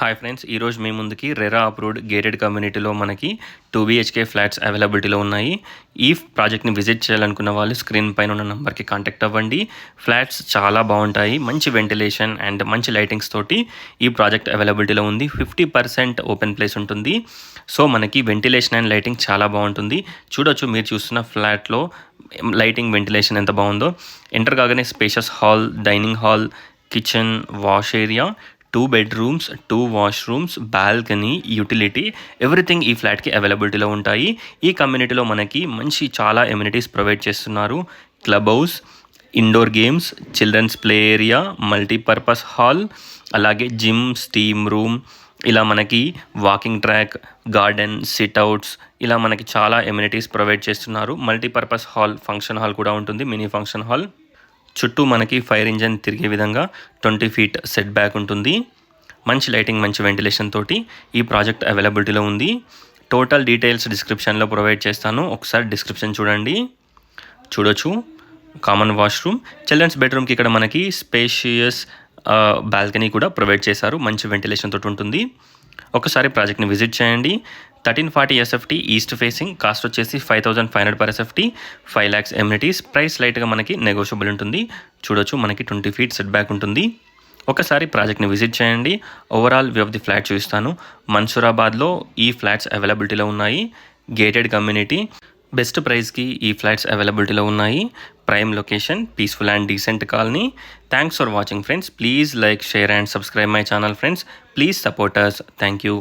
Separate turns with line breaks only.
Hi friends, ఈరోజు మీ ముందుకి RERA approved gated కమ్యూనిటీలో మనకి 2 BHK ఫ్లాట్స్ అవైలబిలిటీలో ఉన్నాయి. ఈ ప్రాజెక్ట్ని విజిట్ చేయాలనుకున్న వాళ్ళు స్క్రీన్ పైన ఉన్న నెంబర్కి కాంటాక్ట్ అవ్వండి. ఫ్లాట్స్ చాలా బాగుంటాయి, మంచి వెంటిలేషన్ అండ్ మంచి లైటింగ్స్ తోటి ఈ ప్రాజెక్ట్ అవైలబిలిటీలో ఉంది. 50% ఓపెన్ ప్లేస్ ఉంటుంది. సో మనకి వెంటిలేషన్ అండ్ లైటింగ్ చాలా బాగుంటుంది. చూడొచ్చు, మీరు చూస్తున్న ఫ్లాట్లో లైటింగ్ వెంటిలేషన్ ఎంత బాగుందో. ఎంటర్ కాగానే spacious hall, dining hall, kitchen, wash area, 2 bedrooms, 2 washrooms, balcony, utility, everything ఈ ఫ్లాట్కి అవైలబిలిటీలో ఉంటాయి. ఈ కమ్యూనిటీలో మనకి మంచి చాలా ఎమ్యూనిటీస్ ప్రొవైడ్ చేస్తున్నారు. Club house, indoor games, childrens play area, multipurpose hall, అలాగే జిమ్, స్టీమ్ రూమ్, ఇలా మనకి వాకింగ్ ట్రాక్, గార్డెన్, సిట్అవుట్స్, ఇలా మనకి చాలా ఎమ్యూనిటీస్ ప్రొవైడ్ చేస్తున్నారు. మల్టీపర్పస్ హాల్, ఫంక్షన్ హాల్ కూడా ఉంటుంది, మినీ ఫంక్షన్ హాల్. చుట్టూ మనకి ఫైర్ ఇంజన్ తిరిగే విధంగా 20 feet సెట్ బ్యాక్ ఉంటుంది. మంచి లైటింగ్, మంచి వెంటిలేషన్ తోటి ఈ ప్రాజెక్ట్ అవైలబిలిటీలో ఉంది. టోటల్ డీటెయిల్స్ డిస్క్రిప్షన్లో ప్రొవైడ్ చేస్తాను, ఒకసారి డిస్క్రిప్షన్ చూడండి. చూడొచ్చు, కామన్ వాష్రూమ్, చిల్డ్రన్స్ బెడ్రూమ్కి ఇక్కడ మనకి స్పేషియస్ బాల్కనీ కూడా ప్రొవైడ్ చేశారు. మంచి వెంటిలేషన్ తోటి ఉంటుంది. ఒకసారి ప్రాజెక్ట్ని విజిట్ చేయండి. 1340 SFT ఈస్ట్ ఫేసింగ్, కాస్ట్ వచ్చేసి 5500 per SFT, 5 lakhs amenities. Price లైట్గా మనకి నెగోషియబుల్ ఉంటుంది. చూడొచ్చు, మనకి 20 feet సెట్ బ్యాక్ ఉంటుంది. ఒకసారి ప్రాజెక్ట్ని విజిట్ చేయండి. Overall view of the flat చూపిస్తాను. మన్సూరాబాద్లో ఈ ఫ్లాట్స్ అవైలబిలిటీలో ఉన్నాయి. గేటెడ్ కమ్యూనిటీ, బెస్ట్ ప్రైస్కి ఈ ఫ్లాట్స్ అవైలబిలిటీలో ఉన్నాయి. Prime location, peaceful and decent colony. Thanks for watching friends. Please like, share and subscribe my channel friends. Please support us. Thank you.